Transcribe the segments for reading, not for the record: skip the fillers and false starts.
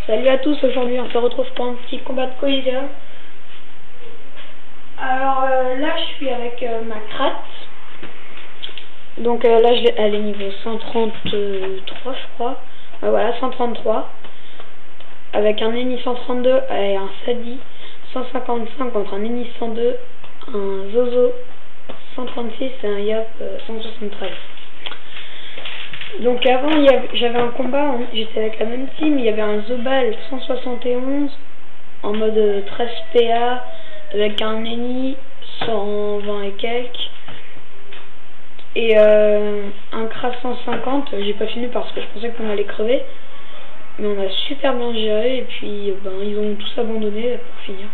Salut à tous, aujourd'hui on se retrouve pour un petit combat de collision. Alors là je suis avec ma Krat. Donc là elle est niveau 133 je crois. Voilà, 133. Avec un Eni 132 et un Sadi 155 contre un Eni 102, un Zozo 136 et un Yop 173. Donc avant j'avais un combat, j'étais avec la même team, il y avait un Zobal 171 en mode 13 PA avec un Eni 120 et quelques et un Krat 150. J'ai pas fini parce que je pensais qu'on allait crever, mais on a super bien géré et puis ils ont tous abandonné pour finir.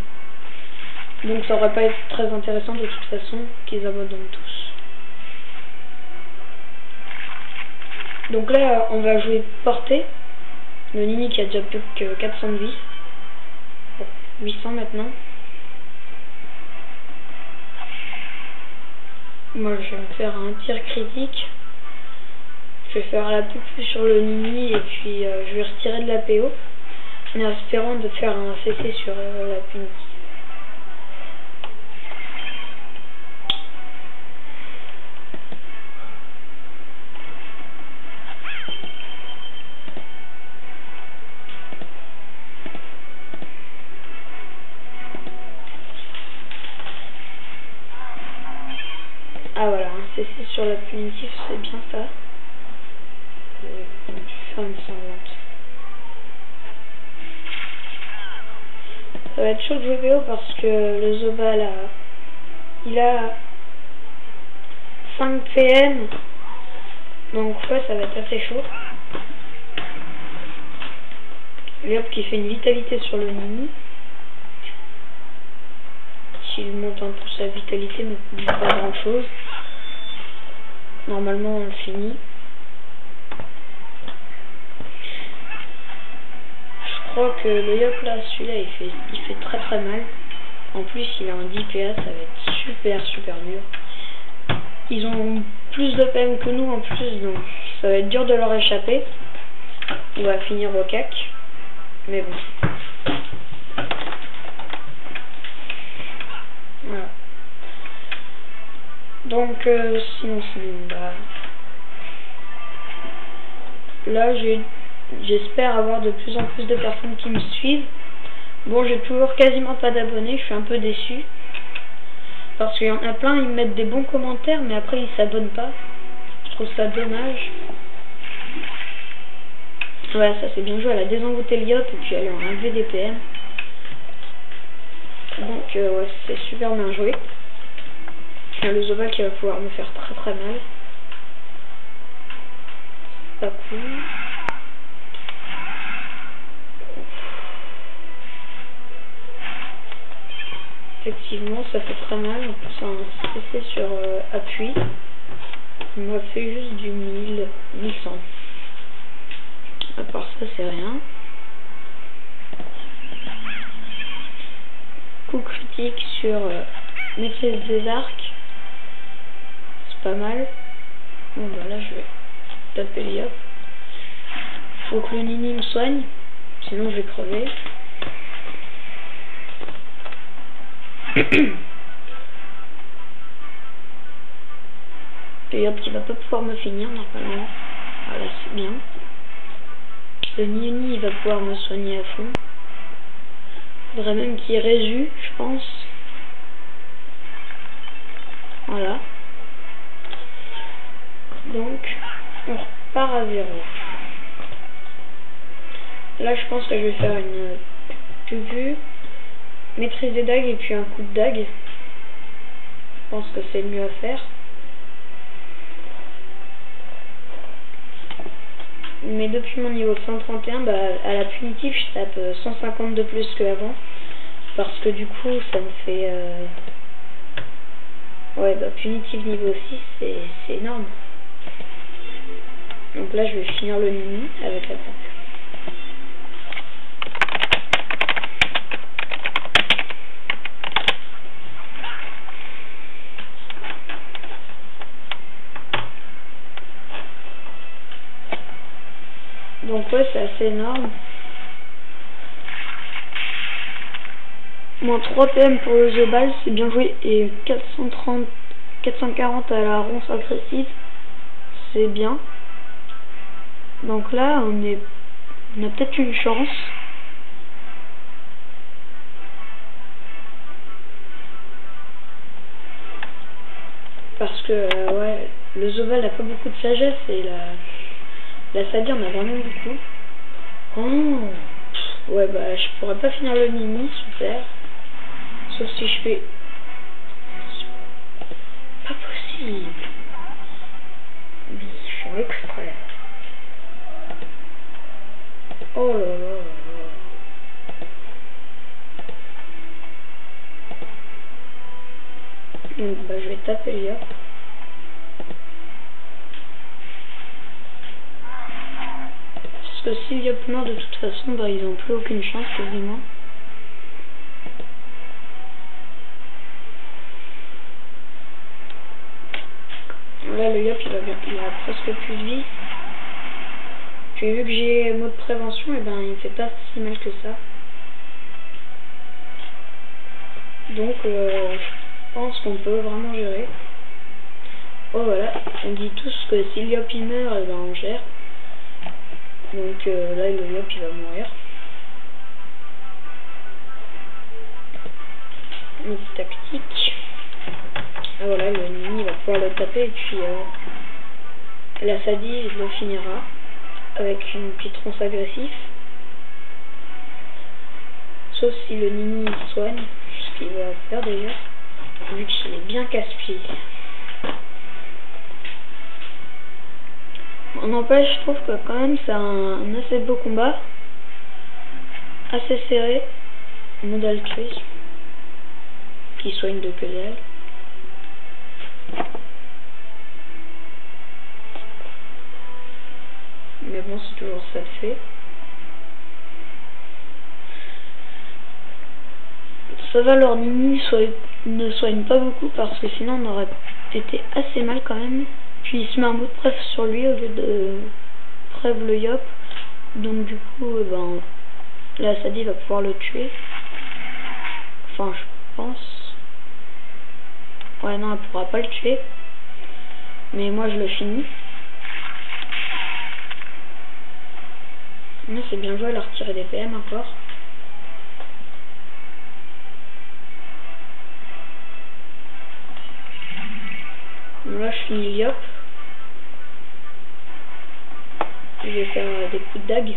Donc ça aurait pas été très intéressant de toute façon qu'ils abandonnent tous. Donc là, on va jouer portée. Le Nini qui a déjà plus que 400 de vie. Bon, 800 maintenant. Moi, je vais me faire un tir critique. Je vais faire la pupu sur le Nini et puis je vais retirer de la PO. En espérant de faire un CC sur la punitive. Ah voilà, un CC sur la punitive, c'est bien ça. Je vais faire une semblante. Ça va être chaud de jouer BO parce que le Zobal il a 5 PM. Donc ouais, ça va être assez chaud. Léop qui fait une vitalité sur le Nini. S'il monte un peu sa vitalité, mais pas grand chose. Normalement on le finit. Je crois que le Yop là, celui-là il fait très très mal. En plus il a un 10 PA, ça va être super dur. Ils ont plus de PM que nous en plus, donc ça va être dur de leur échapper. On va finir au cac. Mais bon. Voilà. Donc sinon là j'espère avoir de plus en plus de personnes qui me suivent. Bon, j'ai toujours quasiment pas d'abonnés, je suis un peu déçu parce qu'il y en a plein, ils mettent des bons commentaires mais après ils s'abonnent pas. Je trouve ça dommage. Ouais, ça c'est bien joué, elle a désenvoûté le Yop et puis elle a enlevé des PM. Donc ouais, c'est super bien joué. Il y a le Zobal qui va pouvoir me faire très mal. C'est pas cool. Effectivement, ça fait très mal. En plus, un CC sur appui. Il m'a fait juste du 1100. À part ça, c'est rien. Coup critique sur maîtrise des arcs. C'est pas mal. Bon bah là je vais taper les Yop. Faut que le Nini me soigne, sinon je vais crever. Le Yop qui va pas pouvoir me finir normalement. Voilà, c'est bien. Le Nini il va pouvoir me soigner à fond. Faudrait même qu'il résu, je pense. Voilà. Donc, on repart à 0. Là, je pense que je vais faire une pupu, maîtrise des dagues et puis un coup de dague. Je pense que c'est le mieux à faire. Mais depuis mon niveau 131, à la punitive, je tape 150 de plus qu'avant. Parce que du coup, ça me fait... Ouais, punitive niveau 6, c'est énorme. Donc là, je vais finir le Nini avec la pompe. Donc ouais, c'est assez énorme. Moins 3 PM pour le Zobal, c'est bien joué. Et 440 à la ronce agressive, c'est bien. Donc là, on a peut-être une chance. Parce que, ouais, le Zobal n'a pas beaucoup de sagesse et la Sadie en a vraiment beaucoup. Oh, ouais, bah, je pourrais pas finir le Nini, super. Sauf si je fais... Pas possible. Mais ils font exprès. Oh là là là là. Donc bah je vais taper le yop. Parce que si le yop meurt de toute façon, bah ils ont plus aucune chance quasiment. Là le yop il a presque plus de vie. Puis vu que j'ai mode prévention, et ben il me fait pas si mal que ça. Donc je pense qu'on peut vraiment gérer. Oh voilà, on dit tous que si le yop il meurt, et ben on gère. Donc là le yop il va mourir. Une tactique. Ah voilà, le Nini va pouvoir le taper et puis la Sadie le finira avec une petite ronce agressive. Sauf si le Nini soigne, ce qu'il va faire d'ailleurs, vu qu'il est bien casse-pied. On n'empêche, je trouve que quand même c'est un assez beau combat, assez serré, mode altruisme, qui soigne de que dalle. Mais bon, c'est toujours ça de fait. Ça va, leur Nini ne soigne pas beaucoup parce que sinon on aurait été assez mal quand même. Puis il se met un mot de preuve sur lui au lieu de preuve le yop. Donc du coup, ben, la Sadie va pouvoir le tuer. Enfin, je pense. Ouais, non, elle pourra pas le tuer. Mais moi, je le finis. Non, c'est bien joué, elle a retiré des PM encore. Là, je finis le yop. Je vais faire des coups de dague.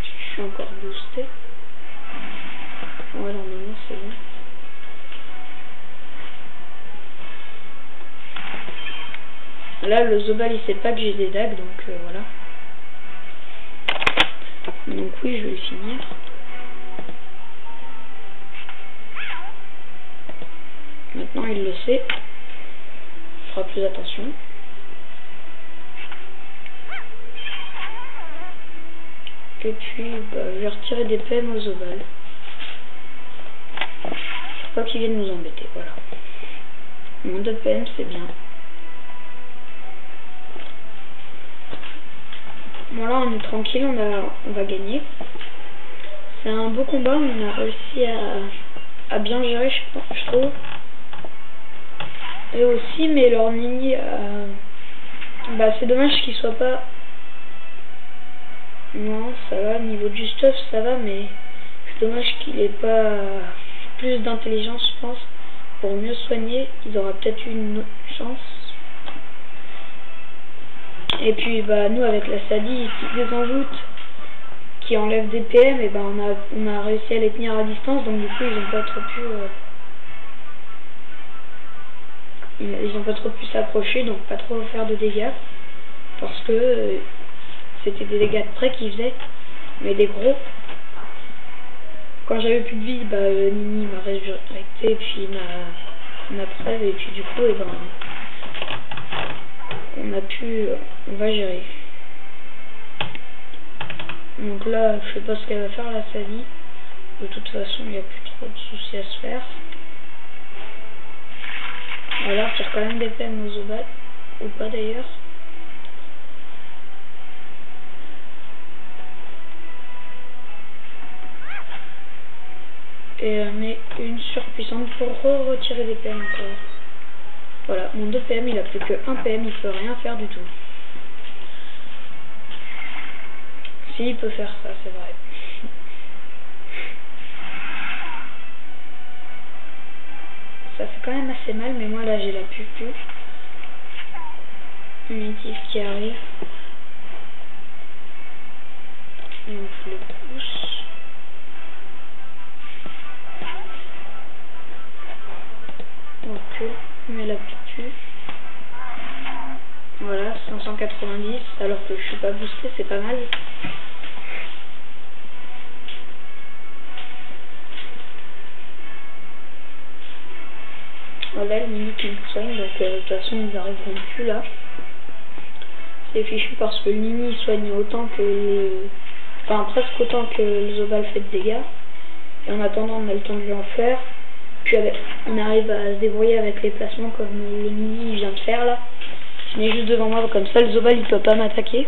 Je suis encore boosté. Ouais, normalement, c'est bon. Là, le Zobal, il sait pas que j'ai des dagues, donc voilà. Donc oui, je vais le finir. Maintenant, il le sait. Il fera plus attention. Et puis, bah, je vais retirer des PM aux Zobal. Faut pas qu'il vienne nous embêter, voilà. Mon 2 PM, c'est bien. Bon là on est tranquille, on va gagner. C'est un beau combat, on a réussi à bien gérer, je trouve. Et aussi, mais leur Nini, bah c'est dommage qu'il soit pas... Non, ça va, niveau du stuff ça va, mais c'est dommage qu'il ait pas plus d'intelligence, je pense, pour mieux soigner. Il aura peut-être eu une chance. Et puis bah nous avec la Sadie qui désenvoûte, qui enlève des PM, et ben on a réussi à les tenir à distance, donc du coup ils ont pas trop pu s'approcher, donc pas trop faire de dégâts, parce que c'était des dégâts de près qu'ils faisaient, mais des gros. Quand j'avais plus de vie, bah Nini m'a résurrecté et puis m'a preuve, et puis du coup et ben on va gérer. Donc là, je sais pas ce qu'elle va faire la Sadie. De toute façon, il n'y a plus trop de soucis à se faire. Voilà, je tire quand même des PM aux Zobal, ou pas d'ailleurs. et met une surpuissante pour retirer des PM encore. Voilà, mon 2 PM il a plus que 1 PM, il peut rien faire du tout. Si, il peut faire ça, c'est vrai. Ça fait quand même assez mal, mais moi là j'ai la pupu. Unitif qui arrive. Et on le pousse. On recule, on met la pupu. Voilà, 590, alors que je suis pas boosté, c'est pas mal. Voilà le mini qui me soigne, donc de toute façon ils n'arriveront plus là. C'est fichu parce que le mini il soigne autant que le... Enfin presque autant que le Zobal fait de dégâts. Et en attendant on a le temps de lui en faire. Puis on arrive à se débrouiller avec les placements comme le mini vient de faire là. Il est juste devant moi comme ça, le Zobal il peut pas m'attaquer.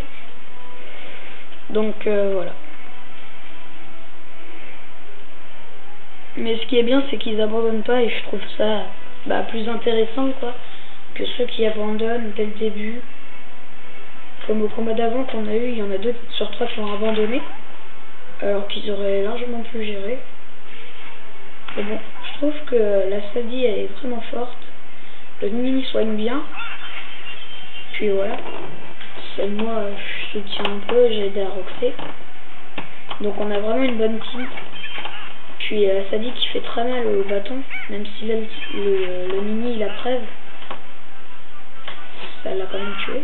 Donc voilà. Mais ce qui est bien c'est qu'ils abandonnent pas et je trouve ça plus intéressant quoi que ceux qui abandonnent dès le début. Comme au combat d'avant qu'on a eu, il y en a 2 sur 3 qui ont abandonné alors qu'ils auraient largement pu gérer. Mais bon, je trouve que la Sadie elle est vraiment forte, le mini soigne bien, puis voilà. Moi je soutiens un peu, j'ai aidé à Roxy, donc on a vraiment une bonne team. Puis la Sadie qui fait très mal au bâton, même si là le mini il a preuve, ça l'a quand même tué.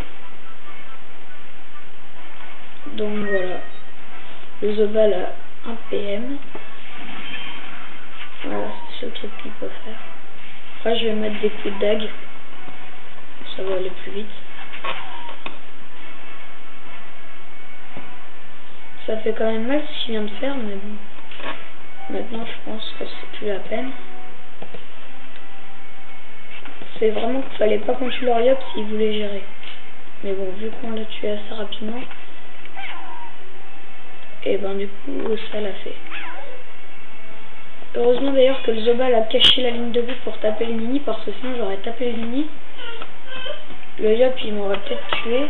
Donc voilà, le Zobal a 1 PM. Voilà, c'est le truc qu'il peut faire. Après je vais mettre des coups de dague, ça va aller plus vite. Ça fait quand même mal ce qu'il vient de faire, mais bon. Maintenant je pense que c'est plus la peine. C'est vraiment qu'il fallait pas qu'on tue l'Oriop s'il voulait gérer. Mais bon, vu qu'on l'a tué assez rapidement, et ben du coup ça l'a fait. Heureusement d'ailleurs que le Zobal a caché la ligne de but pour taper le mini, parce que sinon j'aurais tapé le mini. Le Yop il m'aurait peut-être tué.